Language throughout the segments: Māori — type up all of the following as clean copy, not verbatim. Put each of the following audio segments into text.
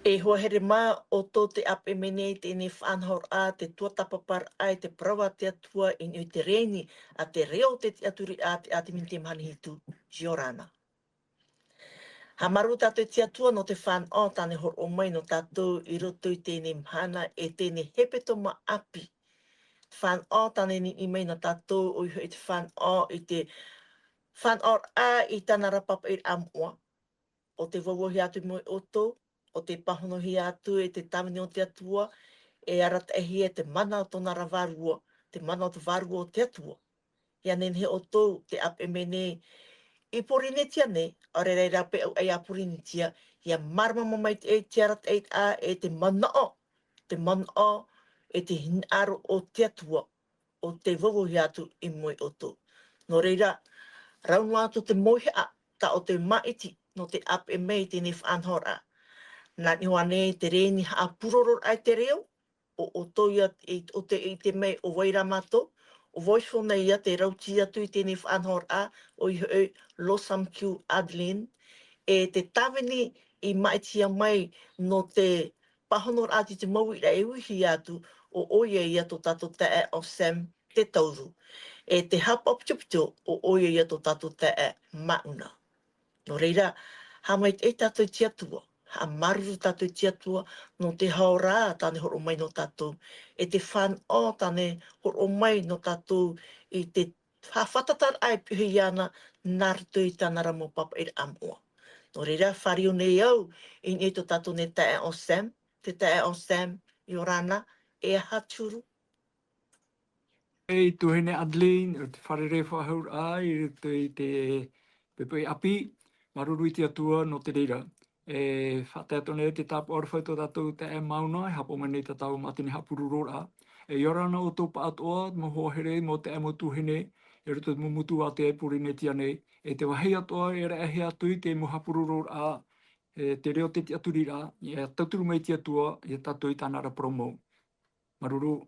E hoa here mā o tō te ape menei te ne whanhor a te tuatapapar ai te prawa te atua i te reni a te reo te aturi a te mini te mani hitu Giorana. Ha maru tātou te atua no te whan o tāne hor o mai no tātou i roto i tēne mhana e tēne hepeto ma api. Whan o tāne ni i mai no tātou o i te whan o i te whan or a i tāna rapapa i amua. O te wawahi atu mo o tō, o te pahonohi atu e te tamini o te atua, e arata ehi e te mana o tōna rawarua, te mana o te warua o te atua. Ia nen he o tō te ape mene i porinetia ne, o re rei rape au ai a porinetia, ia marama mai te arata e te mana o, e te hinaro o te atua, o te wawahi atu i moi o tō. No reira, raunua atu te mohe a, ta o te maiti, no te ape mei tēne whanhora. Nā ni hoa nei te reni a puroror ai te reo, o toia o te mei o Wairamato, o voiceful nei ia te rauti atu i tēne whanhora o i hoi Losam Q Adeline, e te tawini i maitia mai no te pahonor ati te maui ra e uhi atu o oia ia to tato tae o Sam te tauru. E te hapop tupito o oia ia to tato tae mauna. No reira, ha mai e tātou te atua, ha maruru tātou te atua no te haora tāne horo mai no tātou, e te whan o tāne horo mai no tātou i te whawhatatar ai pihi iana nārtu i tāna ramo papa i amua. No reira, whario nei au i nei to tātou ne tae o Sam, te tae o Sam i orana, e a haturu. Ei tuhene Adeline, o te wharere whahur ai, i te pepe api, maruru i te atua no te reira. E whateatone te tapu orwhai tō tātou te e mauna, e hapo mani te tau matini hapururora. E iorana o tō paatoa, mo hohere, mo te emo tuhene, e ruto mo mutu a te epurine tia nei. E te wahei atoa, e rea he atu i te mo hapururora, te reo te aturira, e tauturu mai te atua, e tātou i tānara promo. Maruru.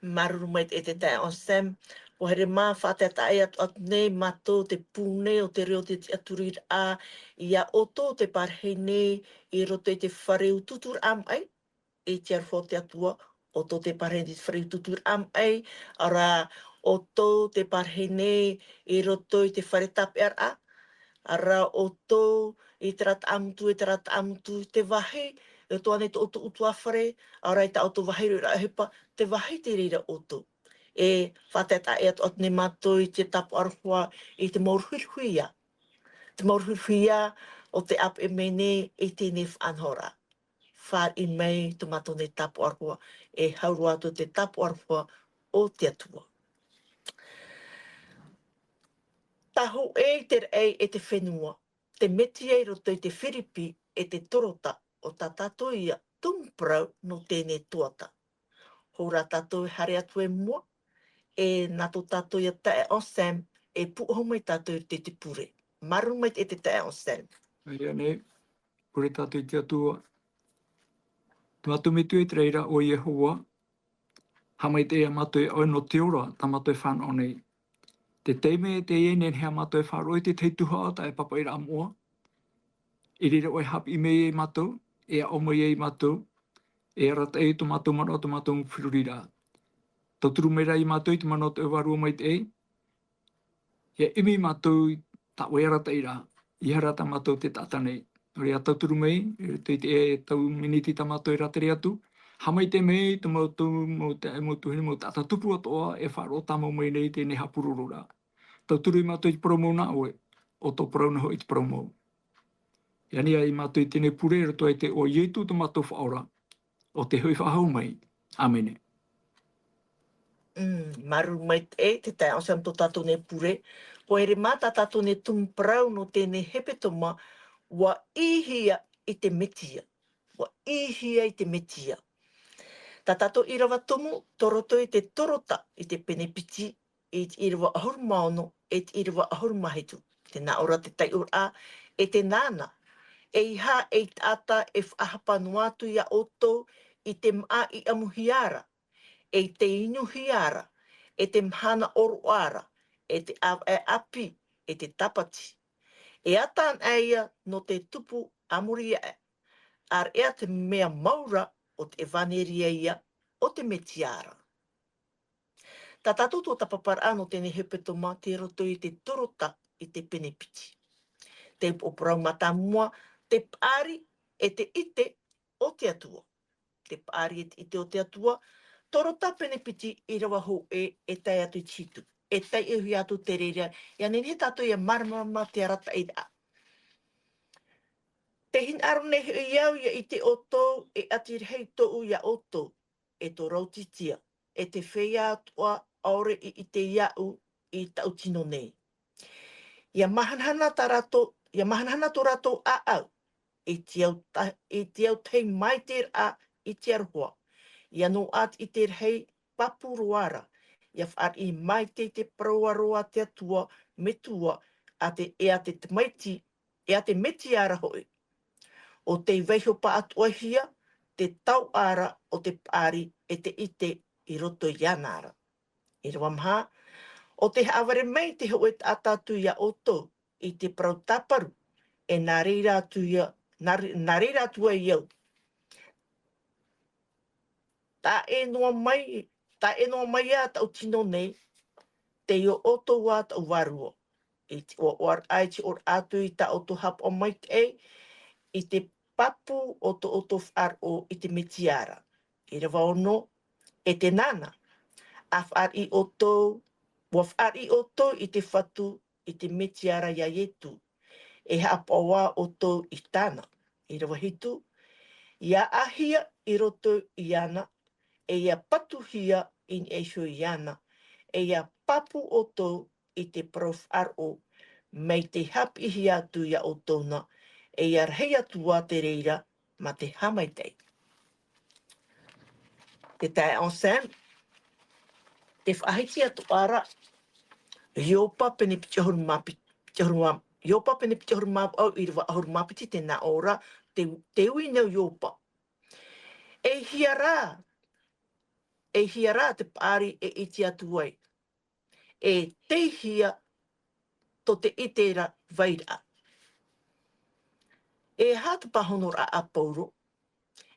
Maruru mai e te tae o Sam, o here mā whātata ai atu nei mato te pūne o te reo te aturir a, ia oto te parhei nei i roto i te whareu tutur am ai, e te arwho te atua, oto te parhei te whareu tutur am ai, ara oto te parhei nei i roto i te whare tape ar a, ara oto i te rat amtu, te wahi, e toa nei te oto utu awhare, ara i ta oto wahi rira hepa, te wahi te rira oto. E whateta e atu ne mato i te tapu arwha i te maurhuihuia. Te maurhuihuia o te ap e mene i tēne whanhora. Whār i mei tu mato ne tapu arwha e hauru atu te tapu arwha o te atua. Tahu e te rei e te whenua, te meti e roto i te whiripi e te torota o ta tato ia tumprau no tēne tuata. Hora tato e hare atu e mua, e nato tato ia tae o Sam e puho mai tato i te pure. Maru mai e te tae o Sam. Ia nei, pure tātou i te atua. Tu atu me tui te reira o Yehova, hamai te ea matoi o no te ora, ta matoi whanau nei. Te teime e te ene hea matoi wharoi te teituha ta e papa ira amoa. I rira oi hapi me e matou, e a omo e matou, e rata e tu matou mano tu matou whirurira. Tauturu meira i matou i tu mano te warua mai te e. Ia imi matou ta oe rata ira, i harata matou te tata nei. Rea tauturu mei, te e tau miniti ta matou i rateri atu, hamai te mei, te mautu mo te emotuhini mo tata tupu atoa e wharo tamo mai nei te ne hapururura. Tauturu i mātou i promo na oe, o tō prauna ho i te promo. Ia nia i mātou i tēne pure rato e te o ietu te mātou whaora, o te hui whahau mai. Amene. Maru mai te tae o Sam tō tato ne pure, ko ere mata tato ne tumprau no tēne hepetoma, wa ihia i te metia. Wa ihia i te metia. Ta tato i rawa tomu, toroto i te torota i te penepiti, i te irawa ahur maono, e te irawa ahur mahitu. Te nā ora te tai ura, e te nāna. E iha e tata e whahapanu atu ia oto i te maa i amuhiara, e te inuhiara, e te mhana oruara, e te api, e te tapati. E atan eia no te tupu amuria e. ar ea te mea maura o te evaneria ia o te metiara. Tā tātou tō tapapara no tēnei hepeto mā te roto i te torota i te penepiti. Te oprau matamua, te pāri e te ite o te atua. Te pāri e te ite o te atua, torota penepiti i rawa ho e tai atu i chitu. E tai e hui atu te reira, ia nene he tātou ia marama te arata i a. Te hin arone i au ia i te oto e ati hei tou ia oto e tō rautitia. E te whea atua aore i te iau i tau tino nei. Ia mahanhana tō rato a au i te au tei mai te a i te aroha. Ia no at i te hei papuruara. Ia whaar i mai te prawaroa te atua me tua a te maiti, e a te meti ara hoi. O te weiho pa atua hia, te tau ara o te pāri e te ite i roto i anara. I rawa maha, o te haware mei te hoe atatu ia oto i te prau taparu e nā reira atua i au. Tā e noa mai a tau tino nei, te io oto wā tau warua. I te oar aiti or atu i ta oto hap o mai te i te papu o to oto whar o i te metiara. I rawa ono, e te nana, a whar i oto, i te whatu i te metiara ia ietu. E hapa wā oto i tāna. I rawa hitu, ia ahia i roto i ana, e ia patuhia in eisho i ana, e ia papu oto i te prof aro, mei te hapihi atu ia otona, e ia rhei atua te reira ma te hamaitei. Te tae onsen, te whahiti atu ara, iopa pene piti horu au i rawa horu mapiti te nā ora, te ui neu iopa. E hiara te pāri e iti atu ai. E te hia to te itera vaira. E hā te pahonora a pauro,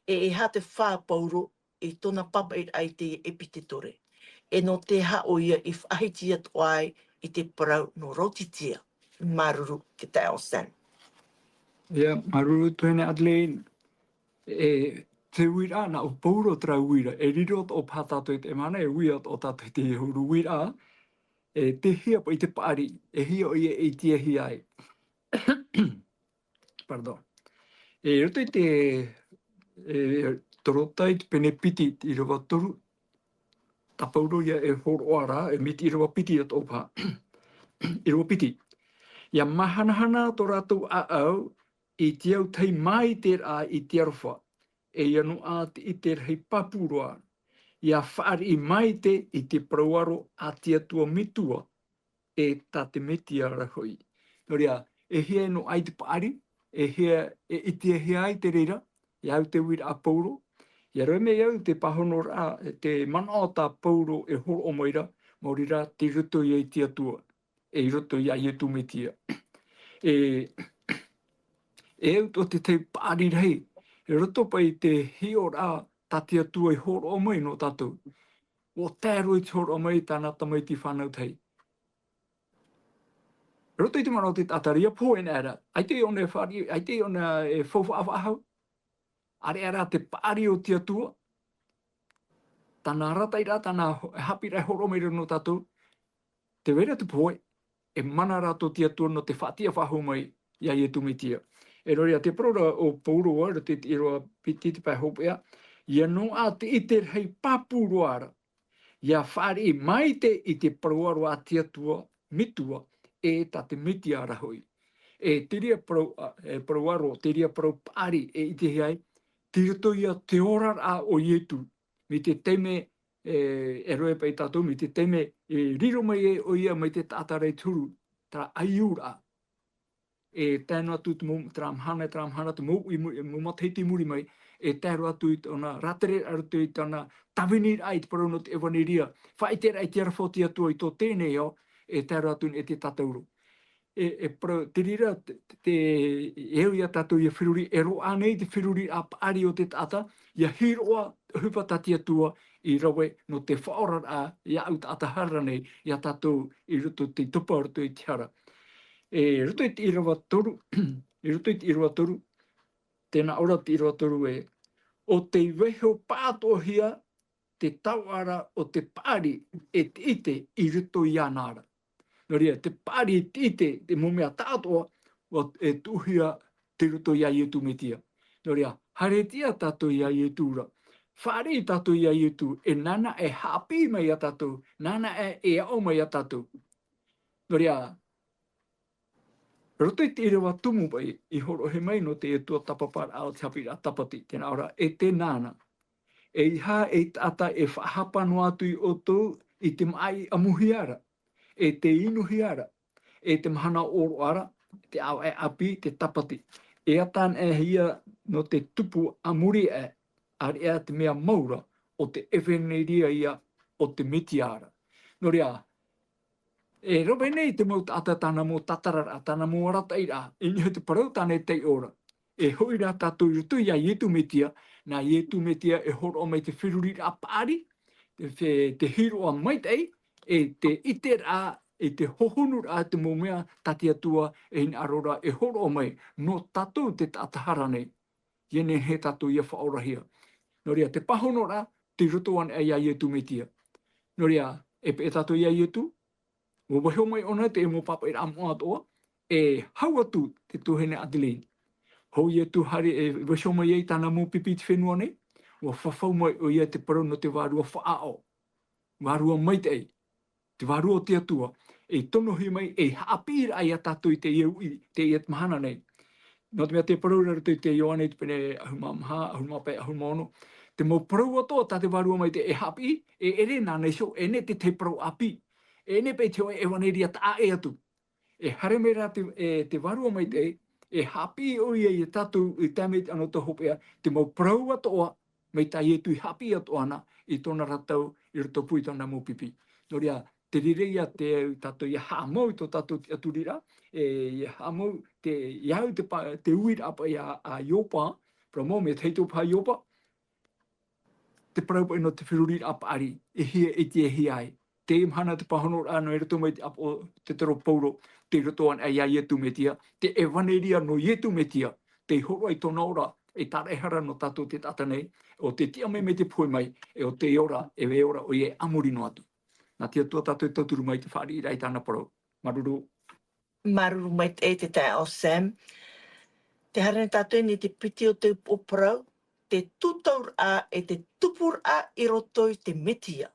e hā te whā pauro i tona papa i ai te epititore. E no te hao ia i whahiti atu ai i te parau no rotitia. Maruru ki te Elsan. Ia, maruru tuene Adelaide. E te uira na o pauro tra uira. E riro o pātātou te mana e uia o tātou te huru uira. E te hia po i te pāri. E hia o ia e tia hia ai. Pardon. E roto i te torotai te penepiti i rawa toru. Ta pauro ia e horo ara, e miti i rawa piti at opa. I rawa piti. Ia mahanahana tō rātou a au, i te au tei mai te a i te arofa. E ianu a te i te rei papuroa. Ia whaari i mai te i te prauaro a te atua mitua e tā te meti ara hoi. Noria, e hea no ai te paari, e hea e iti e hea ai te reira, i au te wira a pauro. Ia roi mei au te pahonora, te mana o tā pauro e horo o moira, maurira te ruto i ai te atua, e ruto i ai e tu metia. E au to te te paari rei, e roto pai te hiora tā te atua i horo o mai no tātou. O tēro i te horo o mai tāna tamai ti whanau tei. Roto i te mana o te tataria po en era, ai te ona e whari, ai te ona e whauwha awahau, are ara te paari o te atua, tāna rataira, tāna hapira e horo o mai no tātou, te wera te poe, e mana rato te atua no te whatia whahu mai, ia i e tumitia. E roria te prora o pauroa, te iroa piti te pai hopea, ia no a te ite hei papuroara, ia whaari i mai te i te prauaro a te atua mitua e ta te miti ara hoi. E tiria prauaro, tiria prau pari e i te hei, tirato ia te ora a o ietu, mi te teme e roe pai tātou, mi te teme e riro mai e o ia mai te tātarei turu, tra aiura. E tēnu atu te tramhana te mumateiti muri mai, e tēru atu i tōna ratere atu i tōna tawini ai te parono te ewaniria, whaitera i te arafoti atua i tō tēnei o, e tēru atu e te tatauru. pro tirira te eu ia tatu ia whiruri e roa nei te whiruri a paari o te tata ia hiroa hupa tatia tua i rawe no te whaora a ia au tata hara nei ia tatu i ruto te tupa ruto i te hara. E ruto i te irawa toru, i ruto i te irawa toru, tēnā ora te irawa toru e o te weho pātohia te tauara o te paari e te ite i ruto i anara. No rea, te pāri ite, te momea tātoa, e tuhia te ruto ia ietu me tia. No rea, hare tia tātou ia ietu ra. Whare tātou ia ietu, e nana e hapi mai a tātou, nana e ao mai a tātou. No rea, roto i te rewa tumu pai, i horo he mai no te e tua tapapara ao te hapi a tapati, tēnā ora, e te nana. E iha e tata e whahapa no atu i o tō, i te mai amuhiara, e te inuhiara, e te mahana oro ara, te au e api, te tapati. E atan e hia no te tupu amuri e, ar ea te mea maura o te ewheneria ia o te mitiara. No rea, e robe nei te mau tata tana mo tatarara, tana mo arata ira, e niho te parau tane te ora. E hoira tātou i rutu ia ietu metia, nā ietu metia e horo o mai te whiruri a pāri, te hiro a maitei, e te iter a e te hohonur a te momea tati atua e in arora e horo o mai no tātou te tātahara nei. Iene he tātou ia whaorahia. No rea, te pahonora, te ruto an e ia ietu metia. No rea, e tātou ia ietu, o waho mai ona te mo papa i ramo atoa, e hau atu te tuhene Adeline. Hou ia tu hari e waho mai ei tāna mo pipi te whenua nei, o whawhau mai o ia te parau no te wārua whaao. Wārua maitei, te wārua te atua, e tonohi mai e hapira ai a tātou i te iau i te iat mahana nei. Nō te mea te parau raro te ioane te pene ahuma maha, ahuma pai, ahuma ono. Te mo parau atoa tā te wārua mai te e hapi, e ere nā nei so, e ne te parau api. E ne pei te oe e waneria tā e atu. E hare mera te wārua mai te e hapi o ia i tātou i tāmeit anō te hopea, te mo parau atoa mai tā i tu i hapi atoa ana i tōna ratau i roto pui tōna mō pipi. Nō rea, te rireia te tātou i hāmau tō tātou te aturira, e hāmau te iau te uira apa i a iopa, pra mō me teito pā iopa, te paraupa ino te whiruri apa ari, e hia e te hi ai. Te imhana te pahonor ano e roto mai te apo te tero pauro, te roto an ai ietu metia, te e waneria no ietu metia, te horo ai tōna ora, e tarehara no tātou te tata nei, o te tia me te pui mai, e o te ora, e we ora o ie amuri no atu. Nā tia tua tātou tauturu mai te whaari i rai tāna parau. Maruru. Maruru mai te tae o Sam. Te harane tātou ni te piti o te oparau, te tutaur a e te tupur a i roto i te metia.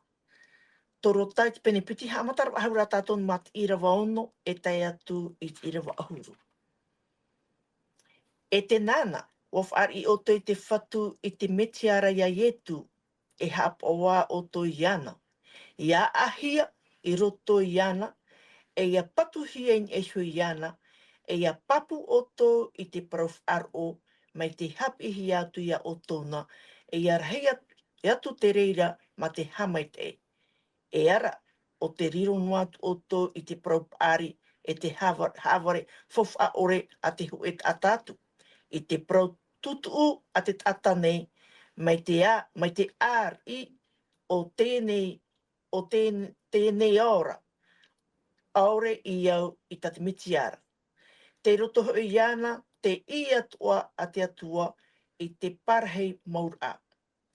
Toro tai te pene piti hamatar ahura tātou mat i rawa ono e tai atu i te rawa ahuru. E te nana, waf ar i oto i te whatu i te metiara ia ietu, e hap o wā oto i ana. Ia ahia i roto i ana, e ia patuhia in e hui ana, e ia papu oto i te prof RO, mai te hap ihi atu ia otona, e ia rahia atu te reira ma te hamaite. E ara, o te riro nuat oto i te prof ari, e te havare fofa ore a te huet atatu. I te pro tutu a te tata nei, mai te ar i o tēnei ora, aore i au i tate mitiara. Te roto hoi iana, te i atua a te atua i te parhei maura.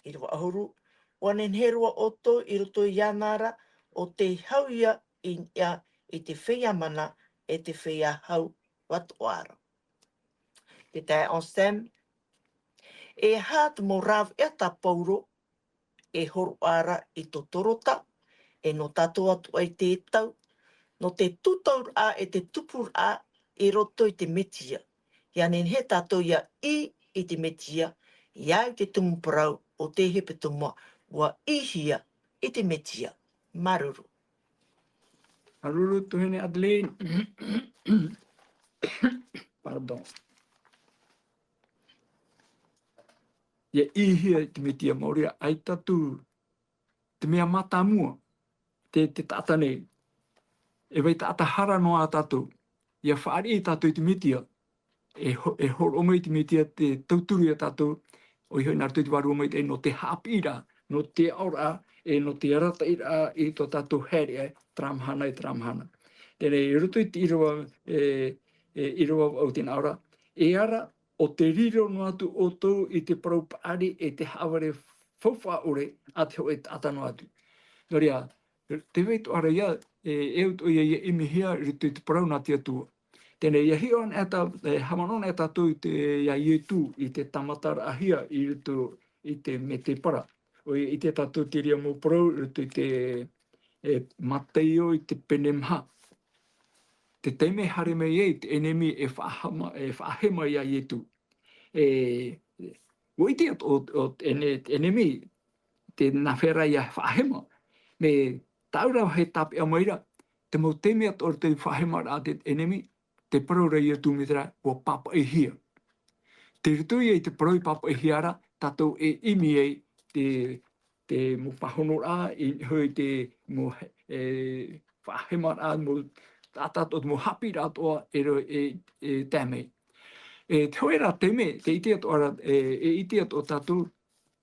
I rawa ahuru, wanen herua oto i roto i anara o te hauia i te whea mana e te whea hau watuara. Te tae o Sam, e hāt mo rav e ta pauro, e horo ara i to torota, e no tato atu ai te tau, no te tutaur a e te tupur a i roto i te metia. Ia nen he tato ia i te metia, ia i te tumuparau o te hepe tumua, ua ihia i te metia. Maruru. Maruru tuhene Adeline. Pardon. Ia ihia i te metia mauria, ai tatu te mea matamua, te tata nei, e wei tata hara noa tātou, ia whaari I tātou I te mitia, e horo mai te mitia te tauturu ia tātou, o I hoi nā tui te waru mai te no te hapira, no te aura, no te arata ira I tō tātou here, tramhana tramhana. Tēnei, I roto I te irawa, irawa au tēnā aura, ara, o te riro no atu o tō I te paraupari te haware whauwha ore a te hoe tātano atu. Nō rea, te weitu ara ia, to ia imihia rito I te parauna te atua. Tēnei, ia hi on ata, hamanon ata tō I te ia ietu I te tamatara ahia I rito I te me te para. O I te tātou te ria mō parau rito I te mateio I te penemha. Te teime hare mei te enemi whaahema ia ietu. O iti o enemi te nawhera ia whaahema. Me taura he tape a maira, te mau teme at or te whaahema a te enemi, te paraura ia tūmitra o papa I hia. Te ritu ia I te parau papa I hiara, tātou imi ei te mo pahono a, hui te mo whaahema a, mo tātou mo hapi rātoa tēmei. Te hoi rā teme, te iti ato ara, iti ato tātou,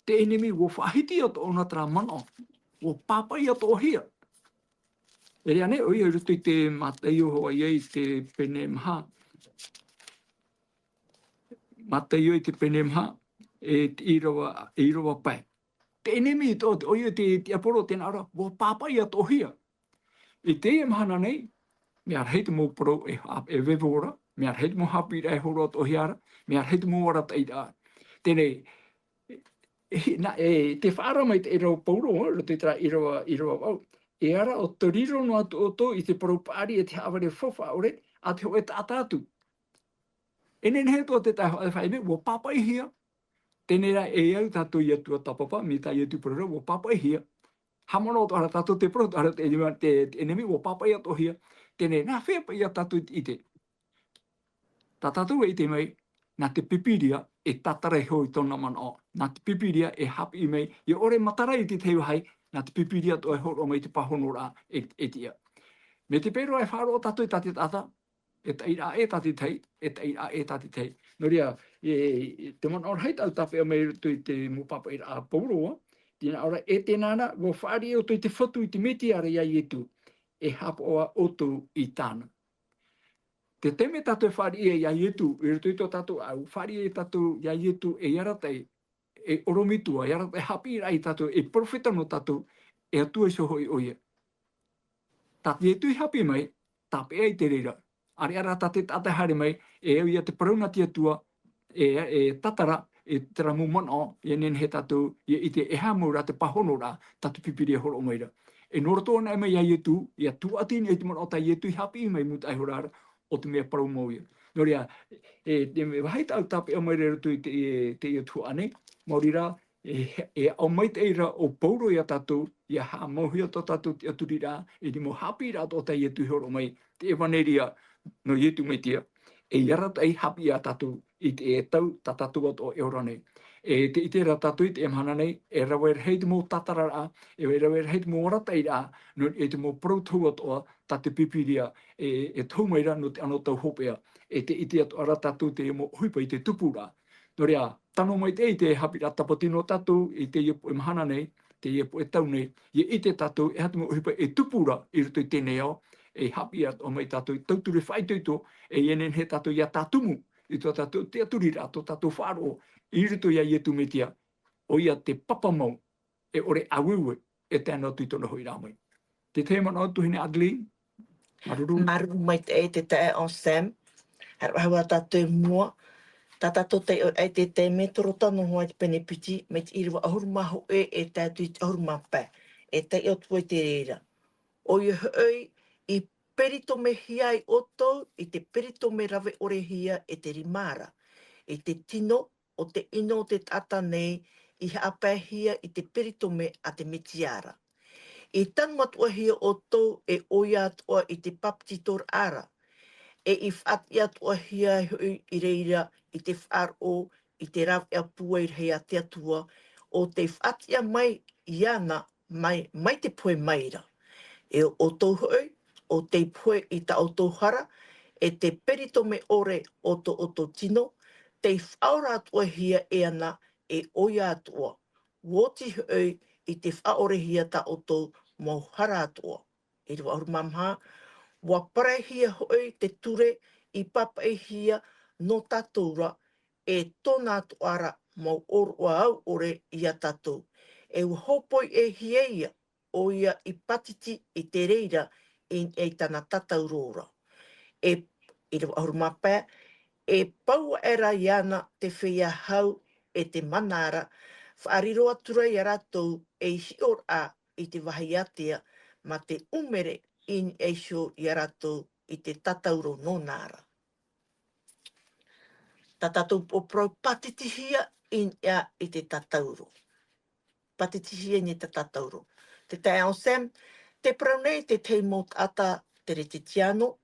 te enemi wo whahiti ato o natra mana, wo papai ato o hia. E rea ne, o ia rutu I te mateio hoa iei te pene maha. Mateio I te pene maha, te irawa pai. Te enemi ito, o ia te aporo tēnā ara, wo papai ato o hia. I te ia mahana nei, me ar heite mō pro e vevora, me ar heite mō hapi rei horo ato hiara, me ar heite mō ora taida. Tēnei, te whaara mai te irawa pauro, te tra irawa au, e ara o te riro no atu o tō I te paraupari te haware whawha ore, a te hoe tātātu. E nene he tō te tai whaime, wo papa I hia. Tēnei rā e au tātou I atua tapapa, me tai atu parara, wo papa I hia. Hamano to ara tātou te pro, ara te enemi, wo papa I ato hia. Tēnei, nā whea pa ia tātou I te. Tā tātou I te mei, nā te pipiria e tatara hoi tōna mana o. Nā te pipiria e hapi I mei, I ore matara I te teo hai, nā te pipiria to e horo mai te pahono rā e tia. Me te pero e wharo o tātou I tātou tata, e tai rā e tātou tei, e tai rā e tātou tei. Nō rea, te mana ora hei tau tāwhia mei rutu I te mupapa I rā pauroa, tēnā ora e tēnāna, wo whaari o te whatu I te meti ara ia I etu, e hapoa otu I tāna. Te teme tātou whaari ia I etu, I rutu I tō tātou au, whaari e tātou ia I etu e aratei, e oromitua, e aratei hapi rai tātou, e profeta no tātou, e atua I soho I oia. Tātou e tui hapi mai, tāpe ai te reira. Are ara tātou tātai hare mai, e au ia te parauna tia tua, e tatara, e tera mumana o, e nen he tātou, I te e hamau rā te pahono rā, tātou pipiri e horo maira. E nora tōna e mai ia ietu, ia tu atini e te mana o tai ietu I hapi I mai muta ai horara, o te mea parau mauia. Nō rea, te me wahaita au tāpe au maire rutu I te ietu ane, mauri rā, au mai te eira o pauro ia tātou, ia haa mauhia tō tātou te aturi rā, e ni mo hapi rā tō tai ietu horo mai, te ewaneria no ietu me tia, e iarata ei hapi a tātou, I te e tau, ta tātou ato e ora nei. E te ite rā tātou I te emhana nei, e rawa e rei te mō tatara rā, e rawa e rei te mō oratai rā, no e te mō parautou atoa, ta te pipiria, e tau mai rā no te ano tau hopea, e te ite ato ara tātou te mō huipa I te tupu rā. Nō rea, tano mai te ite hapi rā tapatino tātou, I te iepo emhana nei, te iepo e tau nei, I ite tātou e hatu mō huipa e tupu rā, I ruto I tēnei ao, e hapi ato mai tātou, tauturi whaitoito, e enen he tātou ia tātumu, I tō tātou te aturi rā, tō tātou whāro, I ruto ia ietu me tia, o ia te papamau, e ore awewe, e tēnā tui tōna hoi rā mai. Te te mana o tuhine Adli, maruru. Maru mai te e te tae on Sam, hawa tātou mua, tā tātou te e te metro tano hoa te pene piti, me te iriwa ahurmaho e tātou I te ahurmapa, e te o tua te reira. O i hoi, I perito me hiai oto, I te perito me rawe ore hia e te rimara. I te tino o te ino o te tata nei, I haapahia I te perito me a te metiara. I tanu atua hia oto e oia atua I te paptitor ara. E I whati atua hia I reira I te wharo, I te rawe a pua I hea te atua, o te whatia mai I ana mai te poe maira. E o tō hoi, o te poe I ta o tō hara, e te peritome ore oto tino, te whaora atua hia e ana e oia atua. Woti hoi i te whaore hia ta oto mauhara atua. E rwa auru mamha, wa pare hia hoi te ture i papa e hia no tatoura e tona atuara mau orua au ore i a tatou. E uhopoi e hieia o ia i patiti i te reira e tana tataurora. I rwa auru mapea, e pau era i ana te whia hau e te manara, whaariro atura i a ratou e hior a i te wahiatia, ma te umere in e shio i a ratou i te tatauro no nara. Ta tatou o pro patitihia in ea i te tatauro. Patitihia ni te tatauro. Te tai ao Sam, te praunei te teimot ata te re te tiano,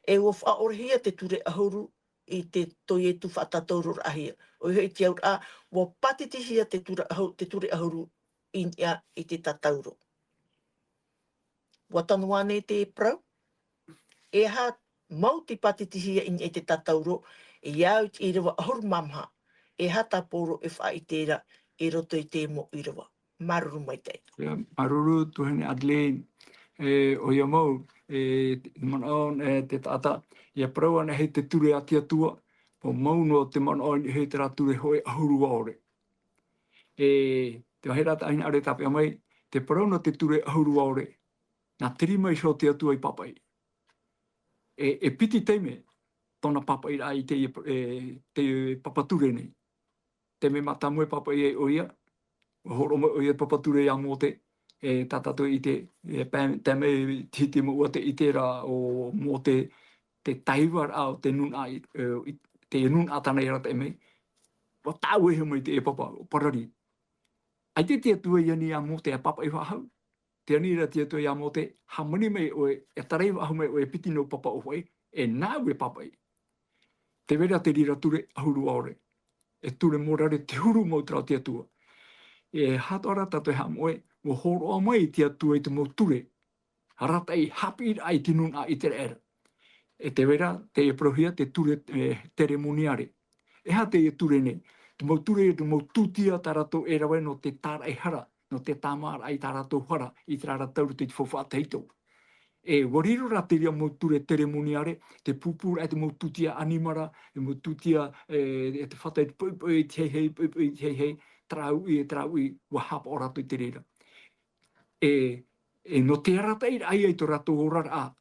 e o whaorehia te ture ahuru i te toietu whatatauro ahia. O hei te aur a, wa patitihia te ture ahuru in ea i te tatauro. Wa tanu ane te prau, e ha mau ti patitihia in e te tatauro, e iau i rewa ahuru mamha, e ha taporo e wha i tēra i roto i te mo i rewa. Maruru mai te. Maruru tuhene Adelaide, o ia mau, manaon te tata, ia prau ana hei te ture atia tua, po mau no te manaon hei te rature hoi ahuru aore. Te wahera ta aina are tape amai, te prau no te ture ahuru aore, nā tirima i so te atua i papai. E piti teime, tona papai a i te papature nei. Te me matamue papai e o ia, horo mo ia papature ia mō te, tatato i te, te me titi mo ua te itera o mō te taiwar au te nun a, te nun atana i rata e mei. Wa tāu e mai te e papa, o parari. Ai te tua ia ni a mō te a papa i wahau. Te anira tua ia mō te hamani mei oe, e tarei wahu mei oe piti no papa o hoi, e nāu e papai. Te vera te rira ture ahuru aore. E ture morare te huru mau trao tia tua. E hatora tato e hamoe, o horo a mai tia tua i te mau ture. Harata i hapi ai te nun a i te era. E te vera, te e prohia, te ture teremoniare. E ha te e ture nei. Te mau ture e te mau tutia tarato e rawe no te tāra e hara, no te tāmara ai tarato hara, i tārā tauru te whawhāteito. E wariro ra te ria mau ture teremoniare, te pupura e te mau tutia animara, e mau tutia e te whata e te hei, trau i, wa hapa o rato i te reira. E no te rata i ai to rato o rara a,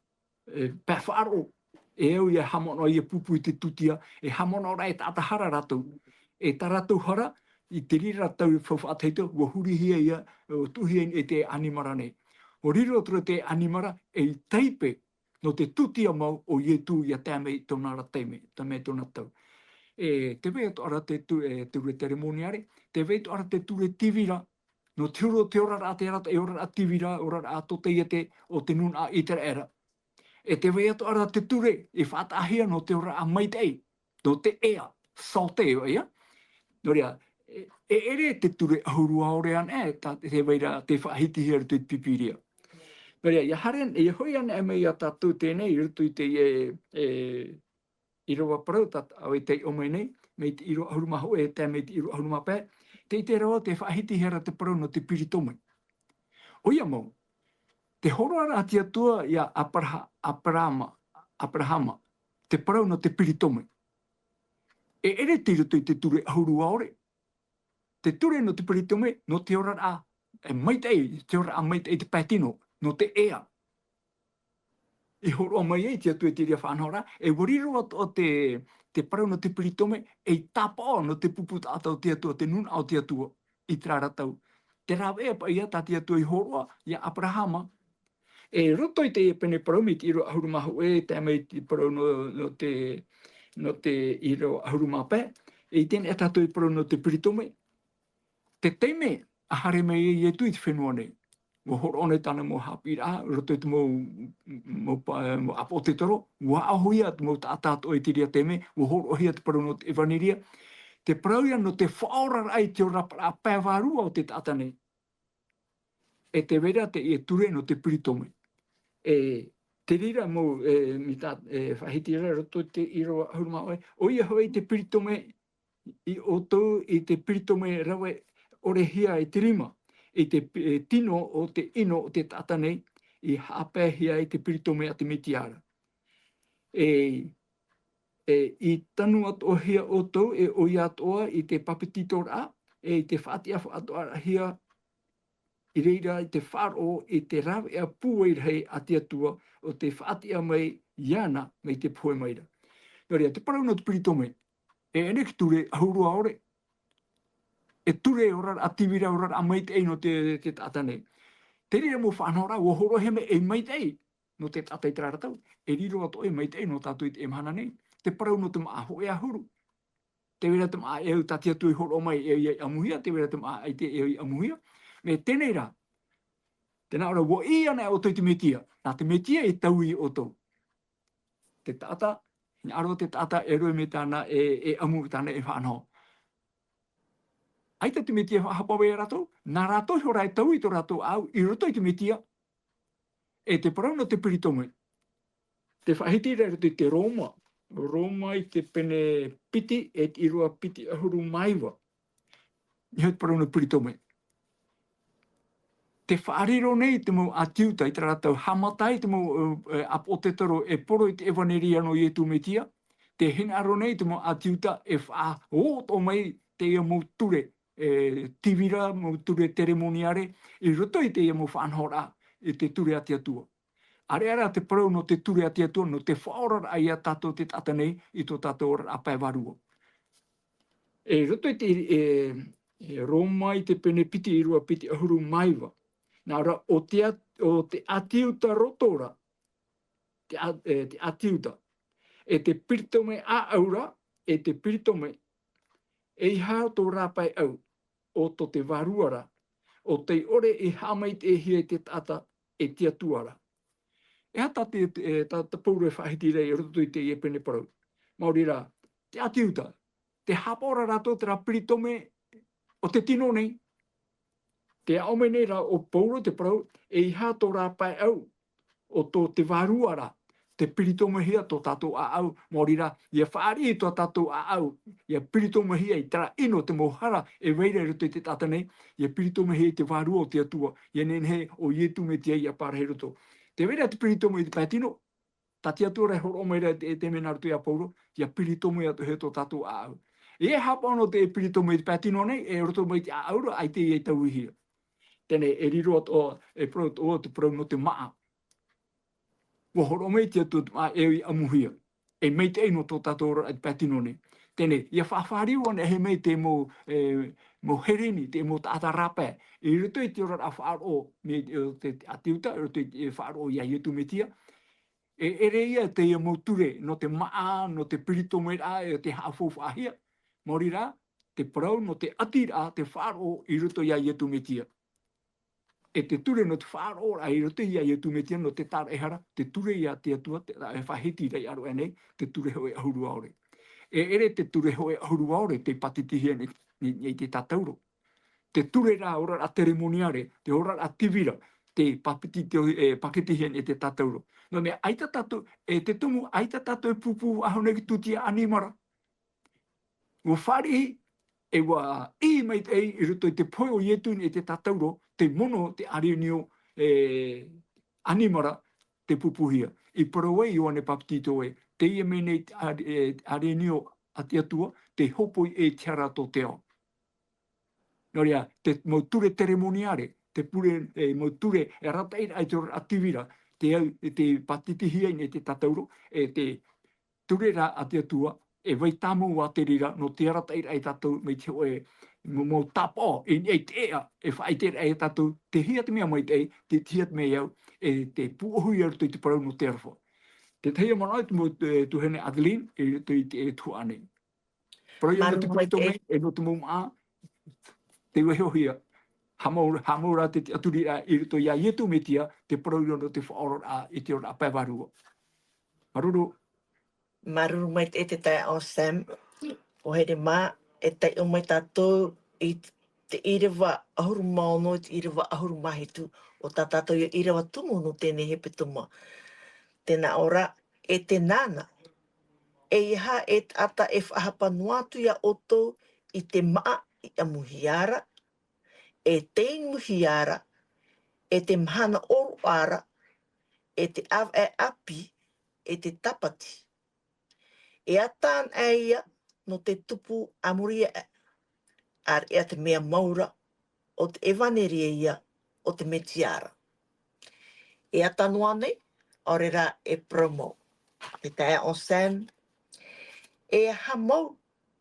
pē whaaro, e au ia hamono i e pupu i te tutia, e hamono ora e tātahara rato. E tā rato hara, i te rira tau whawhaateito, wa hurihia ia, o tuhia e te animara nei. O riro tura te animara e i teipe no te tutia mau o ie tū ia tēmei tōna ra teime, tēmei tōna tau. Te wei atu ara te ture teremoniare, te wei atu ara te ture tivira, no te uro te ora a te rata e ora a tivira, ora a tote ia te o te nun a itera era. E te wei atu ara te ture, e whaatahia no te ora a maitei, no te ea, salteo ea. No rea, ere te ture ahuru aorean te weira te whaahiti hera te pipiria. No rea, ia haren, ia hoi ana e mei a tātou tēnei, i rutu i te i roa parau, au i te omei nei, mei te iro ahuru maho e te mei te iro ahuru mapē, te i te roa te whaahiti hera te parau no te piritome. O ia mau, te horo ara atia tua ia Abrahama, te parau no te piritome. E ere te rutu i te ture ahuru aore. Te ture no te piritome, no te ora a maitei, te ora a maitei te pētino, no te ea. I horo mai e tia tu e te ria whanhora, e wariro o te parau no te piritome, e tapa no te puputa atau tia tua, te nun au tia tua, i trara tau. Te rawe pa ia ta tia tua i horoa, ia Abrahama. E roto i te pene parau mi te iro ahuru mahu e, te amei te parau no te iro ahuru mapē, e tēne e tātou i parau no te piritome. Te teime, a hare mei e tu i te whenua nei. Mo horo one tana mo hapi a, roto i te mo apo te toro, wa ahoia te mo tātāto e te ria teme, mo horo ohia te parau no te evaniria, te parauia no te whaorar ai te ora a pēwarua o te tātane. E te vera te e ture no te piritome. E te rira mo mi ta whahitira roto te iro ahuruma oe. O ia hoi te piritome i o tau i te piritome rawe ore hia i te rima. I te tino o te ino o te tata nei i hapea hia i te piritome a te mitiara. I tanu atu hia o tau o ia atoa i te papetitora i te whaatiafu atoa hia i reira i te wharo i te rawe a pūei rei a te atua o te whaatia mai iana mai te pue maira. Noria, te parauna te piritome, ene ki ture ahurua ore, e ture orar ativira orar a mai te eino te tātanei. Te rira mo whanora, o horo heme e mai te ei, no te tātai traratau, e riro ato e mai te eino tātui te emhana nei. Te parauna te maa ho e ahuru. Te wera te maa e tati atu i horo mai e i amuhia, te wera te maa e te e i amuhia. Me tenei rā, tēnā ora, wo i ana o te metia. Nā te metia e tau i o tau. Te tata, ni aro te tata e roi me tāna e amu tāna e whanau. Ai te metia hapawe e rato, nā rato hora e tau i to rato au, i roto i te metia. E te parauna te piritome. Te whahitira e te Roma. Roma i te pene piti, e te irua piti ahuru maiwa. Ni te parauna piritome. Te whaariro nei te mo atiuta i te ratau hamatai te mo apo te taro e poro i te ewaneri ano i e tu metia. Te hinaro nei te mo atiuta e wha o to mai te ia mo ture tivira, mo ture teremoniare, i roto i te ia mo whanhora i te ture ati atua. Are ara te parau no te ture ati atua, no te whaorar ai a tato te tata nei i to tato ora apai warua. E roto i te Roma i te pene piti i rua piti ahuru maiwa. Nā ora, o te atiuta rotora, te atiuta, e te piritome a aura, e te piritome, e i hao tō rāpai au, o to te waruara, o te ore i hamai te hia te tata e tia tuara. E hata te pauru e whahiti rei, roto i te iepene parau. Mauri rā, te atiuta, te hapora rato te rā piritome o te tino nei, te aume nei rā o pauro te parau, e i hato rā pai au, o tō te waruara, te piritome hia tō tātou a au, mōri rā, ia whaari i tō tātou a au, ia piritome hia i tara ino te mohara, e weire roto i te tata nei, ia piritome hia i te warua o te atua, ia nenhe o ietu me te ia pārhe roto. Te weire te piritome i te pētino, tati atua rei horo meira te mena roto i a pauro, ia piritome atu he tō tātou a au. E hapa ono te piritome i te pētino nei, e roto mai te a aura, ai te i tau i hia. Tēnei, e riro ato, e pro o te pro no te maa. Wa horo mei te atu e i amuhia. E mei te eino tō tātou ai pētino nei. Tēnei, ia whawhariu ana he mei te mo herini, te mo tāta rape. E rito i te ora a whaaro me te atiuta, e rito i whaaro ia ietu me tia. E ere ia te ia mo ture no te maa, no te pirito mera, e te hawhu whahia. Mori rā, te parau no te atira, te whaaro i rito ia ietu me tia. E te ture no te whaaro ai roto ia i tu metia no te tāra ehara, te ture ia te atua, te whahiti rei aro enei, te ture hoe ahuru aore. E ere te ture hoe ahuru aore, te patitihia nei te tātauro. Te ture rā ora a teremoniare, te ora a tivira, te pakitihia nei te tātauro. No mea, aita tātou, e te tumu, aita tātou e pupu ahone ki tutia animara. Ua wharihi, e wa i mai te ei, i ruto i te poi o ietu ni te tātauro, te mono te arenio animara te pupuhia. I parawai i wane papitito e, te ia mene arenio a te atua, te hopoi e tiara tō te ao. Noria, te mauture teremoniare, te pure mauture e rata i ai te ativira, te patitihia i te tātauro, e te turera a te atua, e vai tamu wa te rira, no te arata i tātou, mei te oe, mo tapo, e te ea, e whai te ea tātou, te hiat mea mai te hiat mea iau, e te puohui aru te parau no te arwha. Te teia mana ai mo tu hene Adeline, e te tuane. Parau ia no te kurito mei, e no te muma, te weho hia, hamaura te aturira i rito ia ietu metia, te parau no te whaoro a i te ora apai warua. Maruru. Maruru mai te tai o Sam, o here mā, e tai o mai tātou i te irewa ahuru maono, te irewa ahuru mahitu, o tā tātou i irewa tumu no tēnei hepe tuma. Tēnā ora e te nana. E iha e ata e whahapanuatu ia oto i te maa i a muhiara. E te muhiara, e te mahana oru ara, e te av e api, e te tapati. E atan e ia no te tupu amuria e. Ar ea te mea maura o te evaneria ia o te metiara. E atanua nei, orera e promo. Te tae o Sam, e hamau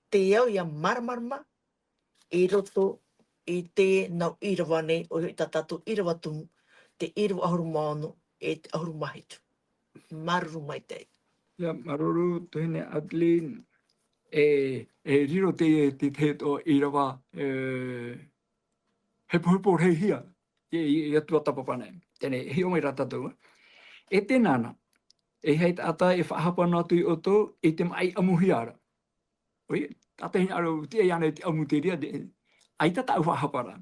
te iau ia marmarma, e roto i te nau irawa nei, o i tatatu irawa tumu, te irawa ahuru maono, e te ahuru mahitu. Maruru mai tei. Ia maruru tuhine Adeline riro te o irawa hepo rei hia i atua tapapana. Tēnei, hi o mai rata tau. E te nana, e hei ata e whahapana atu i oto e te mai amuhiara. Oi, tata hina aro tia iana te amuteria, ai tata au whahapara.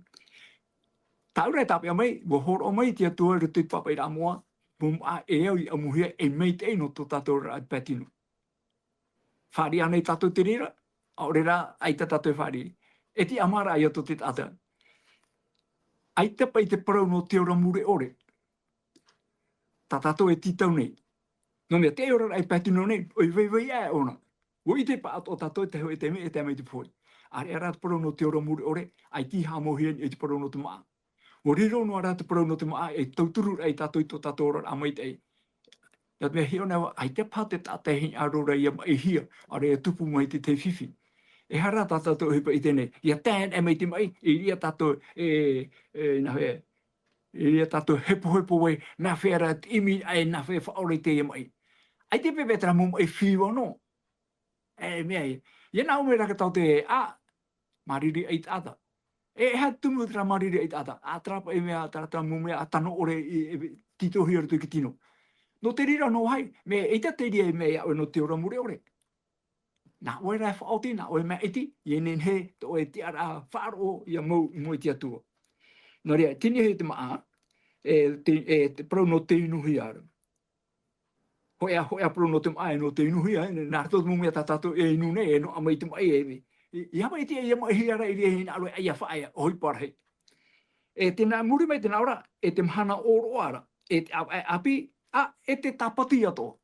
Taura e tape a mai, wo horo o mai tia tua rutu i papa i ramoa, bum a e au i amuhia e mei te ino to tato ra patino. Whari ana i tato te rira, aurera ai ta tato e whari. E ti amara ai ato te tata. Ai te pai te parau no te ora mure ore. Ta tato e titau nei. No mea te ora ai patino nei, oi vei e ona. Wo i te pa ato tato e te hoi te me e te mei te poi. Are ara te parau no te ora mure ore, ai ti hamohia e te parau no te maa. Wo riro no ara te parau no te maa e tauturu ai tato i to tato ora a mai te ei. Ia mea hio newa, ai te pā te tātai hei arora ia mai hia, are e tupu mai te whiwhi. E hara tātou hipa i tēnei, ia tēn e mai te mai, i ria tātou i ria tātou hepo wei, nā whera imi ai nā whea whaore te ia mai. Ai te pepetra mum e whiwa no. E mea ia nā ume raka tau te mariri ai tāta. E ha tumu tra mariri ai tāta, a trapa e mea tāta mume a tano ore i tito hiaru tu ki tino. No te rira no hai, me eita te ria me au no te ora mure ore. Nā oe rai whaoti, nā oe mea iti, i enen he, te oe te ara wharo ia mau i te atua. No rea, tini he te maa, te prau no te inuhi aru. Hoea prau no te maa no te inuhi aru, nā tot mu mea tatatu e inu ne, e no amai te mai e. I hama iti e ia mai hi ara i rea hina aloe aia whaia, hoi parahe. E tēnā muri mai tēnā ora, e te mhana oro ara, e te api, e te tapati ato.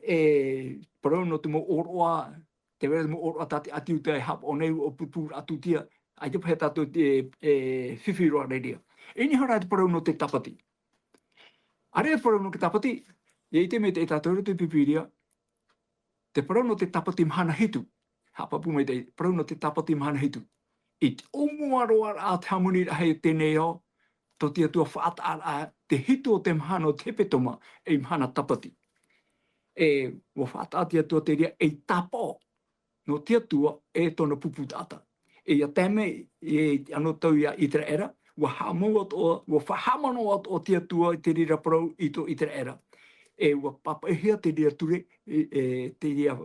E parau no te mo oroa, te wera mo oroa tate ati utai hap o nei o pupu atu tia, ai te pahe tato te whiwhiroa reiria. E ni hara te parau no te tapati. Are parau no te tapati, e te me te tato te pipiria, te parau no te tapati mhana hitu, hapapu mai te parau no te tapati mhana hitu. I te omuaroa a te hamuni hei tēnei o, to tia tua whaata a te hitu o te mhana o te petoma e mhana tapati. E wo whaatatia tua te ria e tapo no tia tua e tona pupu tata. E ia teme e ano tau ia i tere era, wa whahamano o tia tua i te rira parau i to i tere era. E wa papahia te ria ture, te ria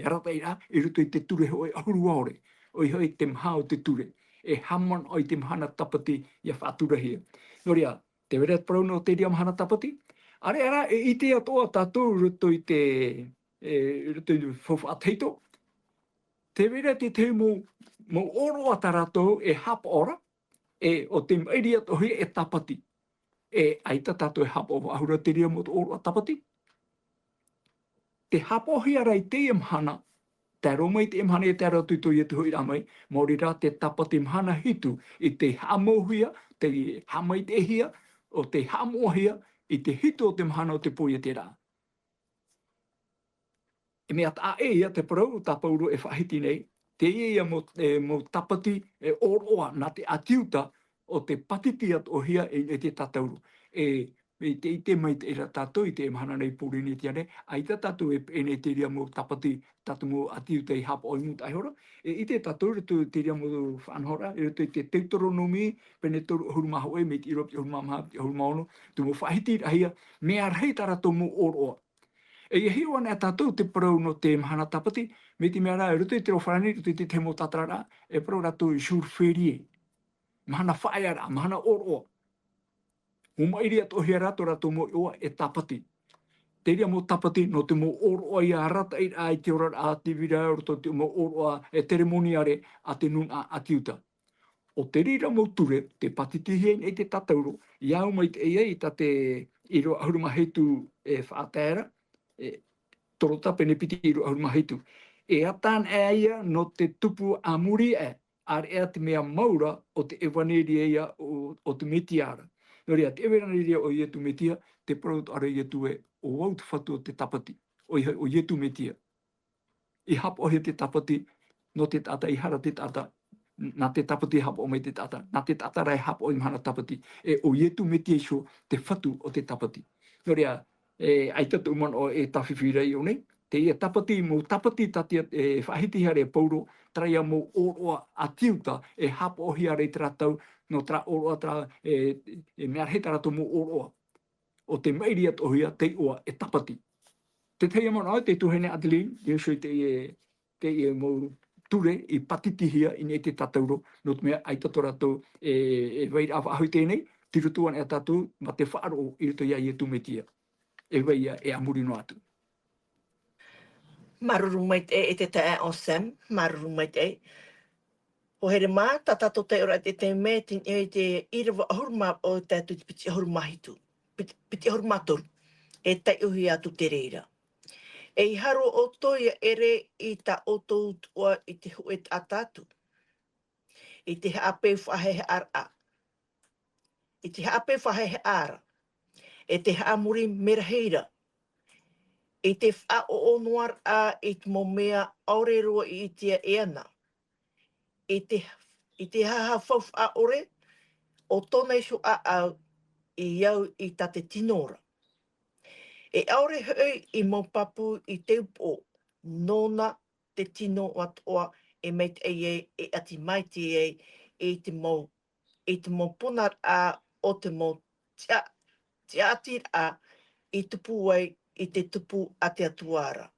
rataira, i ruto i te ture hoi ahuru aore, o i hoi te mha o te ture. E hamon o i te mhana tapati ia whaatura hia. No ria, te wera parau no te ria mhana tapati, are ara e ite atoa tātou ruto i te whawhaateito. Te wera te te mo oro ataratou e hapa ora, e o te mairi atohi e tapati. E aita tātou e hapa o ahura te ria mo te oro atapati. Te hapa ohi ara i te imhana, te romai te imhana e te ara tuto i te hui ramai, mauri rā te tapati imhana hitu i te hamohia, te hamai te hia, o te hamohia, i te hito o te mhana o te poi te rā. E mea ta ia te parau tapauro e whahiti nei, te ia mo tapati e oroa na te atiuta o te patiti at o hia e te tatauru. I te mai te era tātou i te mhana nei pōrene te ane, ai ta tātou e ne te ria mo tapati tātou mo atiuta i hapa o imu taihora. I te tātou rutu te ria mo whanhora, i rutu te teutoronomi, pene toru hurumaha oe, me te iropi hurumaha, hurumaono, tu mo whahiti rahia, mea rei taratou mo oroa. E hi wana e tātou te parau no te mahana tapati, me te mea rā, e rutu i te rowharani, rutu i te temo tatarara, e parau rātou i shurwherie. Mahana whaeara, mahana oroa. Mo mairi at o hea rato rato mo oa e tapati. Te ria mo tapati no te mo oro ai a rata i ai te ora a te vira o te mo oro a e teremoniare a te nun a atiuta. O te rira mo ture, te patitihien e te tatauro, iau mai te ei ta te iro ahuruma heitu e whaatera, e toro tape ne piti iro ahuruma heitu. E atan e aia no te tupu a muri e, ar ea te mea maura o te ewaneri eia o te metiara. No rea, te ewaneri o ietu metia, te prout ara ietu e o wau te whatu o te tapati, o ietu metia. I hap o he te tapati, no te tata, i hara te tata, nā te tapati hap o mai te tata, nā te tata rai hap o i mahana tapati, e o ietu metia iso te whatu o te tapati. No rea, ai tatu uman o e tawhiwhirei o nei, te ia tapati, mo tapati tatia e whahiti hare pauro, traia mo oroa a tiuta e hap o hiare te ratau, no tra oroa tra mea he tarato mo oroa. O te mairi at ohia te oa e tapati. Te teia mana te tuhene Adeline, Yesu te mo ture i patitihia i nei te tatauro, no te mea ai tato rato e wei awa ahui tēnei, tirutuan e tatu, ma te whaaro i rito ia i e tumetia. E wei e amuri no atu. Maruru mai te tae o Sam, maruru mai te. O here mā, ta tato te ora te me te irawa ahuruma o tātu te piti ahurumahitu. Piti ahurumatoru. E tai uhi atu te reira. E i haro o toia ere i ta oto utua i te huet atatu. I te hape whahehe ara. I te hape whahehe ara. E te haamuri meraheira. I te wha o onuar a i te momea aurerua i tia eana. I te haha whawh a ore, o tōna iso a au i iau i ta te tinora. E aure hui i mō papu i te upo, nōna te tino watoa e meit e ati maiti e te mō punar a o te mō tia atir a i tupu ai i te tupu a te atuara.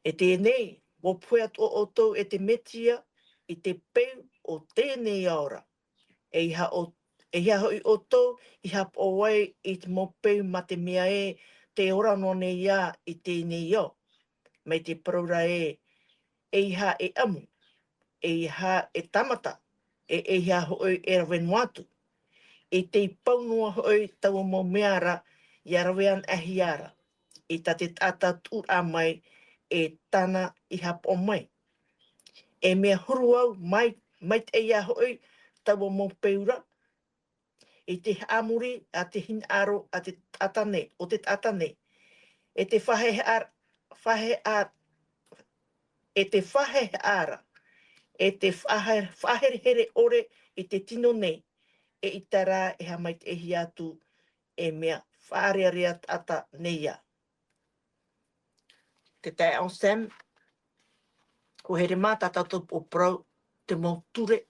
E tēnei, mō pui atu o tau e te metia i te peu o tēnei aura. E iha hoi o tau, i hap o wai i te mō peu ma te mea te ora no nei ia i tēnei au. Mei te praura e iha e amu, e iha e tamata, e iha hoi e rawenuatu. I te paunua hoi tau mō meara i arawean ahiara. I ta te tata tū a mai e tana i hap o mai. E mea huru au mai te ia hoi tau mō peura. I te amuri a te hin aro a te tatane, o te tatane. E te whahe ara. E te whahere ore i te tino nei. E i tara e ha mai te ehi atu e mea whaarea ata neia. Te tae on Sam, ko here mā tātou o prau te mauture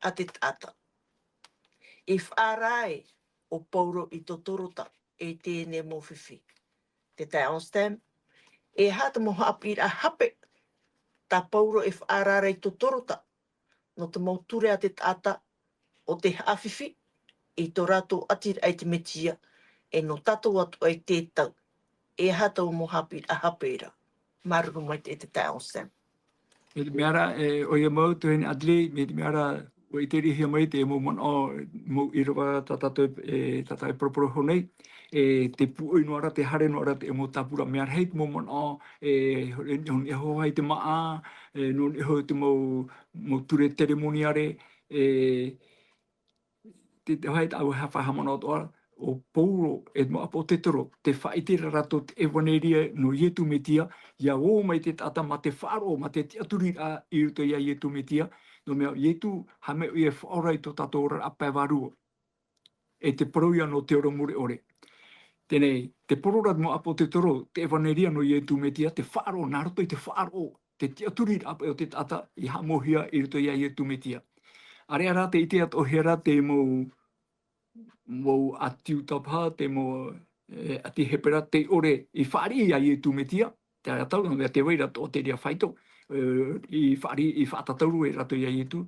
a te tata. I whaarai o pauro i to torota e tēne mō whiwhi. Te tae on Sam, e hata mo hapi a hape ta pauro e whaarai to torota no te mauture a te tata o te hawhiwhi i tō rato atir ai te metia e no tatou atu ai tētau. E hata o mo hapi a hapera. Maruru mai te tae on Sam. Me te meara, o ia mau tuhene Adelaide, me te meara, o i te rihia mai te mo man o mo i rawa tatatou e proporo honei, te puoi noara, te hare noara te mo tapura meara hei, mo man o e ho hai te maa, non e ho te mo ture teremoniare, te hai au hawha hamana o toa, o pouro e mo apo te toro, te whaitira rato te ewaneria no ietu metia, ia o mai te tata ma te wharo, ma te tiaturi a i ruto ia ietu metia, no mea ietu hame i e whaorai to tato ora a pēwarua. E te parouia no te ora muri ore. Tēnei, te pororat mo apo te toro, te ewaneria no ietu metia, te wharo, nā roto i te wharo, te tiaturi a o te tata i hamohia i ruto ia ietu metia. Are ara te ite at o hera te mo atiu tapa, te mo ati hepera te ore i whaari ia i tu metia, te atau, no mea te waira o te rea whaito, i whaari i whaatatauru e rato ia i tu.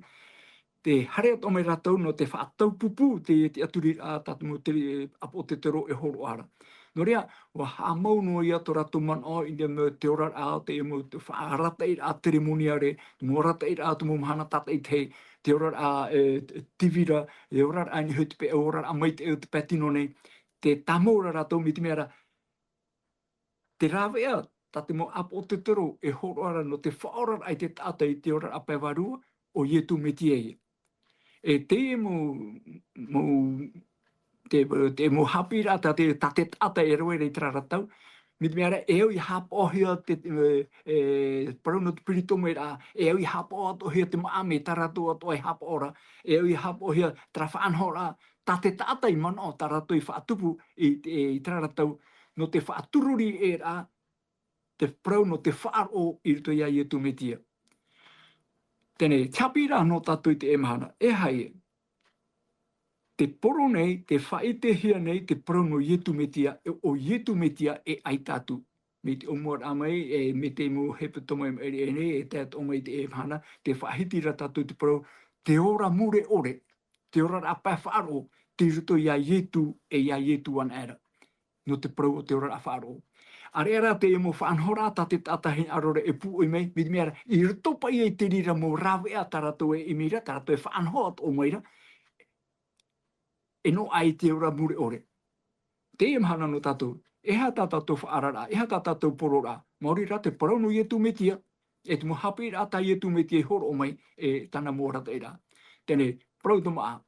te harea o mai rātou no te whaatau pupu te aturi a tatumu te apo te tero e horo ara. No rea, wa hamau no ia to rātou man o i me te ora a te e mo te whaarata i a teremonia re, mo rata i a tumu mahana tata i te ora a tivira, e ora a ni hutupe, e ora a mai te patino nei, te tamora rātou mi te mea te rāwea, tate mo apo te tero e horo ara no te whaora ai te tata i te ora a pewarua o ietu me tie e te mo hapi rata te tata e roe rei traratau, mi te mea e au i hapohia parauno te piritomo e rā, e au i hapohia te maame tarato ato e hapora, e au i hapohia trafanhora, tate tata i mano tarato i whaatupu i traratau, no te whaatururi e rā, te parauno te whaaro i rito ia i etu metia. Tēnei, tapira no tātou i te emahana, e hai te poro nei, te whaitehia nei, te parauno ietu metia, o ietu metia e ai tātou. Me te omuar amai, me te mo hepe tomo e nei, e tēt omai te emahana, te whahitira tātou te parau, te ora mure ore, te ora rapa whaaro, te ruto ia ietu e ia ietu an era. No te parau o te ora a whaaro. Are ara te e mo whaanhora ta te tatahi arore e pu i mei, mi te mea, i rito pai e te rira mo rawea tarato e imira, tarato e whaanhoa o meira, e no ai te ora mure ore. Te imahana no tātou, e ha tātou whaarara, e ha tātou porora, maori rā te parauno i etu metia, e te mo hapi rā ta i etu metia horo o mai, e tana mōrata e rā. Tēnei, parau to maa,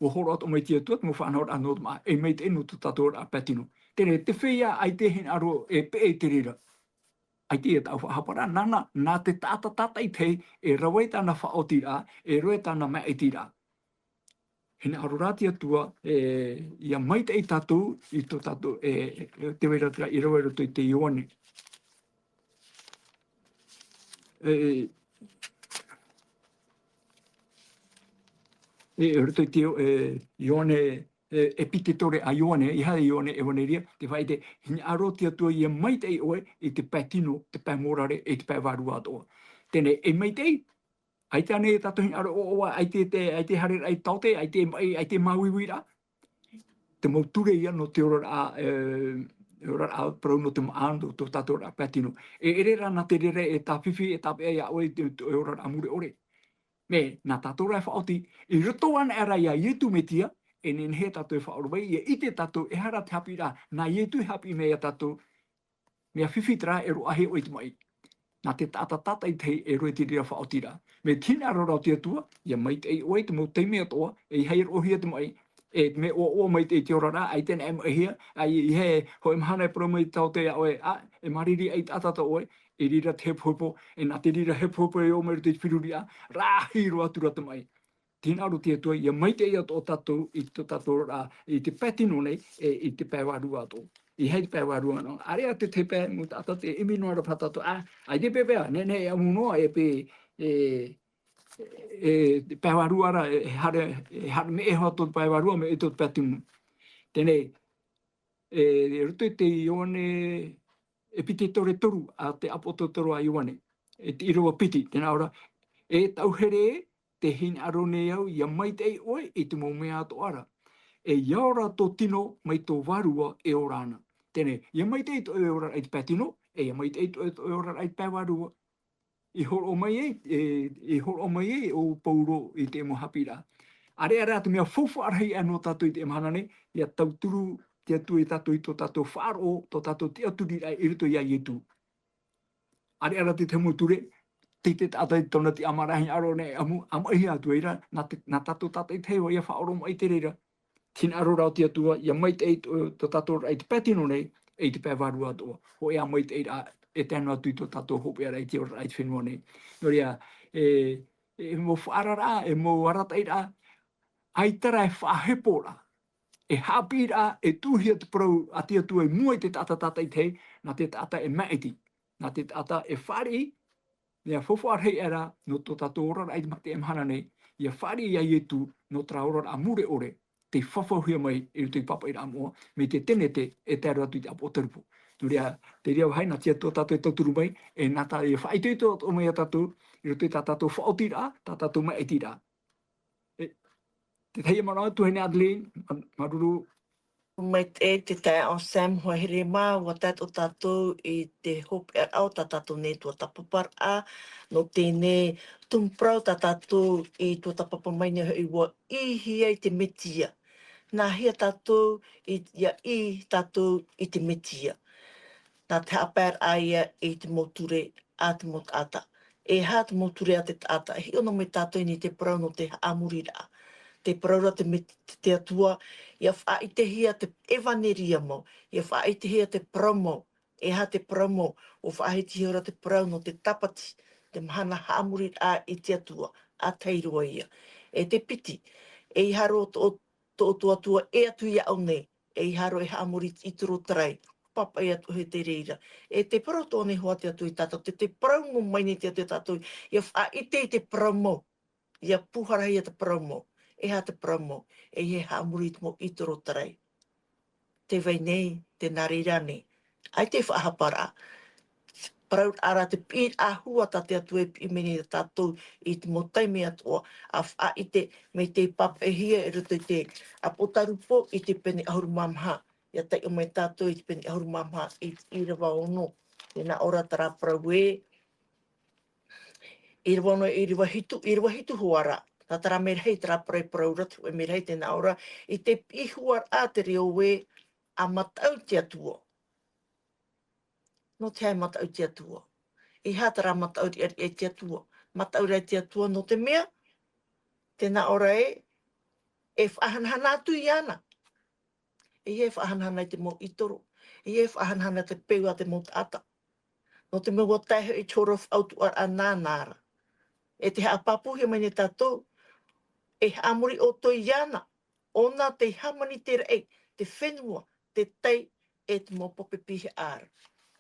o horo ato mai tia tuat, mo whaanhora anō to maa, e mei te enu tu tātou rā patino. Tēnei, te whia ai te hin aro e pe e te rira. Ai te e tau whahapara, nana, nā te tata i te, e rawai tāna whaoti rā, e roe tāna mea iti rā. Hina arorati atua, ia mai te i tātou, i tō tātou, te weirata i rawai roto i te Ioane. Roto i te Ioane, epitetore a Ioane, i hae Ioane e waneria, te whai te hina aroti atua ia mai te i oe, i te patino, te pāmorare, e te pāwarua atoa. Tēnei, e mai te i, ai te ane tātou hina aro oa, ai te hare ai taute, ai te mauiwira, te mauture ia no te ora a parau no te maando to tātou a patino. E ere rā nā te rere e tāwhiwhi e tāpea ia oe te ora a mure ore. Me, nā tātou rai whaoti, i roto ana era ia ietu metia, e nenhe tātou e whaorowai, ia ite tātou e hara te hapi rā, nā ietu hapi mea tātou, mea whiwhitara e roahe o i te mai. Nā te tata i te e roe te rira whaoti rā. Me tina rorau te atua, ia mai te oe te mau teime atoa, e hei rohia te mai, e me o mai te ora rā, ai tēnei e hia, ai i he, hoi mahana e pro mai tau te a oe, e mariri ai tātata oe, e rira te hepohepo, e nā te rira hepohepo e o mai te whiruri a, rā hiro atura te mai. Tina aru te atua, ia mai te ia o tātou, i tō tātou rā, i te patino nei, i te pēwarua ato. I hei te pēwarua no. Area te pē, mu tātou te imino ara patato, ai te pēpea, ne e amunoa e pē, te pēwarua ara, e hare me e hoa tō pēwarua me e tō patino. Tēnei, ruto i te Ioane, e piti tore toru, a te apoto toru a Ioane, e te irawa piti, tēnā ora, e tauhere e, te hin aro nei au, ia mai te oe, e te mō mea ato ara. E iaora tō tino mai tō warua e orana. Tēnei, ia mai te e ora ai te patino, e ia mai te e ora ai te pēwarua. I horo o mai e, o pauro i te mo hapira. Are ara te mea fofu arhei anō tātou i te emahana nei, ia tauturu te atu i tātou i tō tātou whaaro, tō tātou te aturi ai i rito ia ietu. Are ara te muture, te tātai tona te amarahi aro nei, amahi atu eira, nā tātou tātai teo ia whaoro mai te reira. Tina aro rau te atua, ia mai te tō tātou ai te patino nei, e te pēwaru atua. Ho ea mai te eira, e tēnu atu i tō tātou hope ara i te ora ai te whenua nei. Nō rea, e mo whaarara, e mo warata eira, ai tara e whahepora, e hapira, e tuhia te parau a te atua e mua i te tata i te, nā te tata e maiti, nā te tata e whari, nea fofu arhei era, no tō tātou ora ai te emhana nei, ia whari ia ietu, no tra ora a mure ore, te whawhauhia mai i ruto i papa i rā mua, me te tenete e te aru atu i te apo tarupu. Nō rea, te rea hai, nā tia tō tātou e tauturu mai, e nā tā e whaitoi tō o mai a tātou, I roto i tā tātou whaotira, tā tātou maetira. Te teia mana atu hene Adeline, maruru. Mai te tae o Sam Hohere mā, wa tātou tātou I te hope au tā tātou ne tua tapapar a, no tēnei tumprau tā tātou I tua tapapar mai ni hei wa ihi ai te metia. Nā hia tātou I tātou I te metia. Nā te apar a ia I te moture a te motata. E hā te moture a te tata, hi ono me tātou ni te prau no te amurira. Te praura te atua, ia whaitehia te evaneria mo, ia whaitehia te promo, e ha te promo, o whaitehia ora te prau no te tapati, te mahana haamuri a I te atua, a teirua ia. E te piti, e I haro to atua e atu ia au nei, e I haro e haamuri I turo trai, papa I atu he te reira. E te prau tōne hoa te atu I tātou, te prau mo mai ni te atu I tātou, ia whaite te promo, ia puhara ia te promo. E ha te promo, e he haamuri mo I toro tarai. Te wei nei, te narirane. Ai te whahapara. Praut ara te pīt a hua ta te atu e pimeni tātou I te motaimi atua a whaite me te papehia e ruto te apotarupo I te pene ahuru mamha. Ia tai o mai tātou I te pene ahuru mamha I rawa ono. Tēnā ora tara prau e. I rawa hitu huara. Tā tara me rei tara prau ratu e me rei tēnā ora. I te pihuar a te reo e a matau te atua. No te ai matau te atua. I hātara matau e te atua. Matau rei te atua no te mea. Tēnā ora e whahanhana atu I ana. E whahanhana te mo itoro. E whahanhana te peu a te mo ata. No te mua taiho I chorof autu ar a nānara. E te haapapuhi mai ne tātou. E amuri o toi iana, ona te hamani te rei, te whenua, te tei, e te mo pope pihe ara.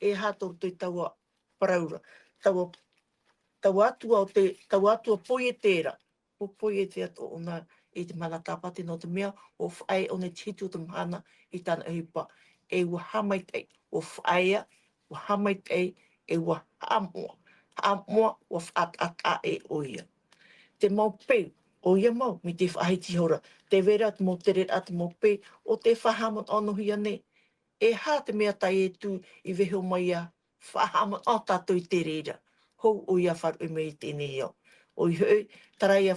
E hātou toi taua paraura, taua atua o te, taua atua poi e tēra, o poi e te ato ona I te mana tāpati no te mea, o whae o ne titu o te mahana I tāna ehipa, e ua hamai tei, o whaea, ua hamai tei, e ua hamoa, hamoa, ua whaat e oia. Te mau peu, o ia mau, mi te whaiti hora, te vera at mo te ret at mo pe, o te whahamon anohi ane. E hā te mea tai e tū I weho mai a whahamon o tātou I te reira. Hou o ia wharu e mei tēnei au. O I hui, tarai a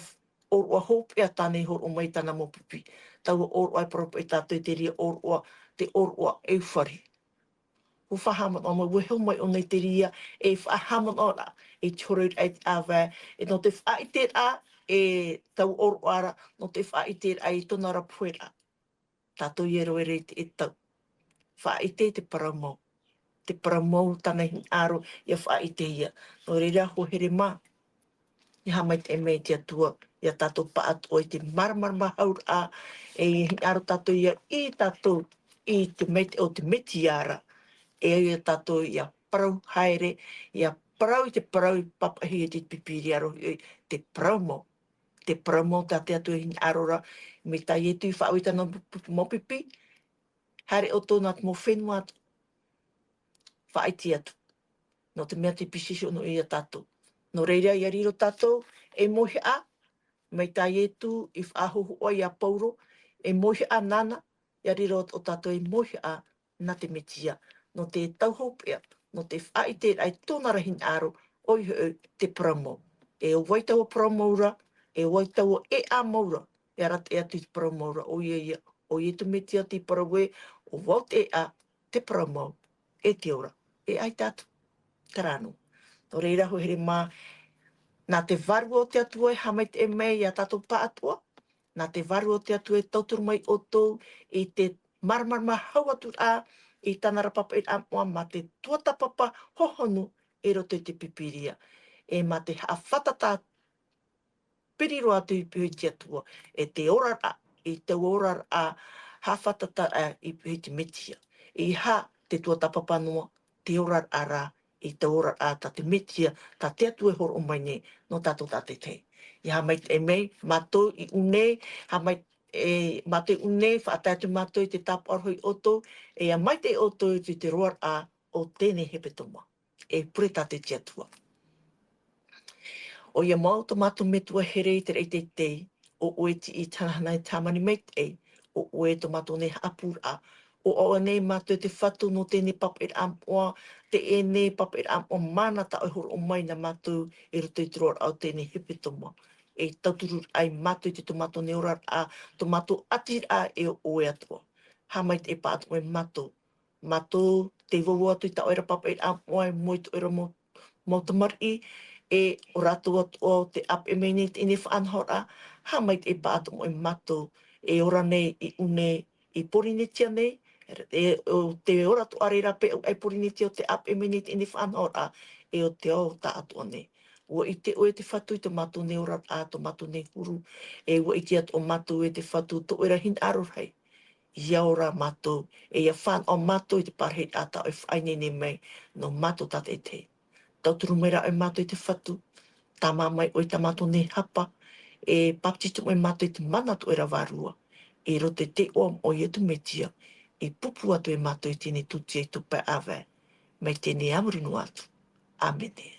orua hope a tānei hor o mai tāna mo pupi. Tau orua e propo e tātou I te ria orua, te orua e whari. O whahamon o mai, weho mai o nei te ria, e whahamon o la, e chorou ai awa, e no te whaite a, e tau oroara, no te whaite a I tonara puera. Tātou iero ere e tau. Whaite te paramau. Te paramau tana hi aro, ia whaite ia. No reira ho here mā. I hamai te mei te atua, ia tātou paat o I te marmarma haur a, e hi aro tātou ia I tātou, I te meti o te meti ara. E ia tātou ia parau haere, ia parau I te parau papahi e te pipiri aro, te promo. Te promo ta te atu hini arora, me tai e tui whaoita no mopipi, hare o tōna atu mo whenua atu, whaiti atu. No te mea te pisisi ono ia tātou. No reira ia riro tātou, e mohi a, me tai e tū I whahohu o ia pauro, e mohi a nana, ia riro o tātou e mohi a na te metia. No te tauhopea, no te whaite ai tōna rahin aro, oi hoi te promo. E o waitau o promo ura, e waitau e a maura, e arat e atu I promo ura, o ia, o ia tu metia ti parawe, o waut e a te promo, e te ora, e ai tātu, tarano. No reira ho here mā, nā te varu o te atua e hamai te e mei a tātou pa atua, nā te varu o te atua e tauturu mai o tō, I te marmarma hau atu a, I tāna rapapa I amoa, ma te tuatapapa hohonu, e roto I te pipiria. E ma te hawhatata piriro atu I puhi te atua, e te orara, I te orara a hawhatata I puhi te metia. I ha te tuatapapa noa, te orara ara, I te orara a ta te metia, ta te atu e horo o mai ne, no tātou tā te te. I ha mai te mei, mātou I une, ha mai ma te une, whaatatu mātou I te tāpu arhoi oto, e a mai te oto I te roar a o tēnei hepetoma. E pure tā te te atua. O ia mau tomato me tua here te rei te, o oe ti I tanahana I tamani mei te, o oe tomato ne apura, o nei mato te whatu no tēne papir ampoa, te e nei papir ampoa mana ta o horo o mai na mato e roto I tror au tēne hipe toma. E tauturu ai mato I te tomato ne ora a tomato atir a e o oe atua. Hamai te pātu e mato. Mato te vovo atu I ta oira papir ampoa e moi te oira mo tamari e o rato o te ap e meni te ine whaanhora, hamai te pātu mo e mato e ora nei I une I porinitia nei, o te ora tu arira pe ai porinitia o te ap e meni te ine whaanhora e o te o ta atua nei. Ua I te oe te whatu I te matu ne ora a to matu ne huru, e ua I te atu o matu e te whatu to ora hin arorai. Ia ora matu, e ia whan o matu I te parheit ata o whaine ne mei, no matu tate te. Tauturu mera o matu I te whatu, tā mamai o I ta matu ne hapa, e paptitu o matu I te mana tu era varua, e rote te o I etu metia, e pupu atu e matu I tine tuti e tupe awe, me tēne amurinu atu. Amene.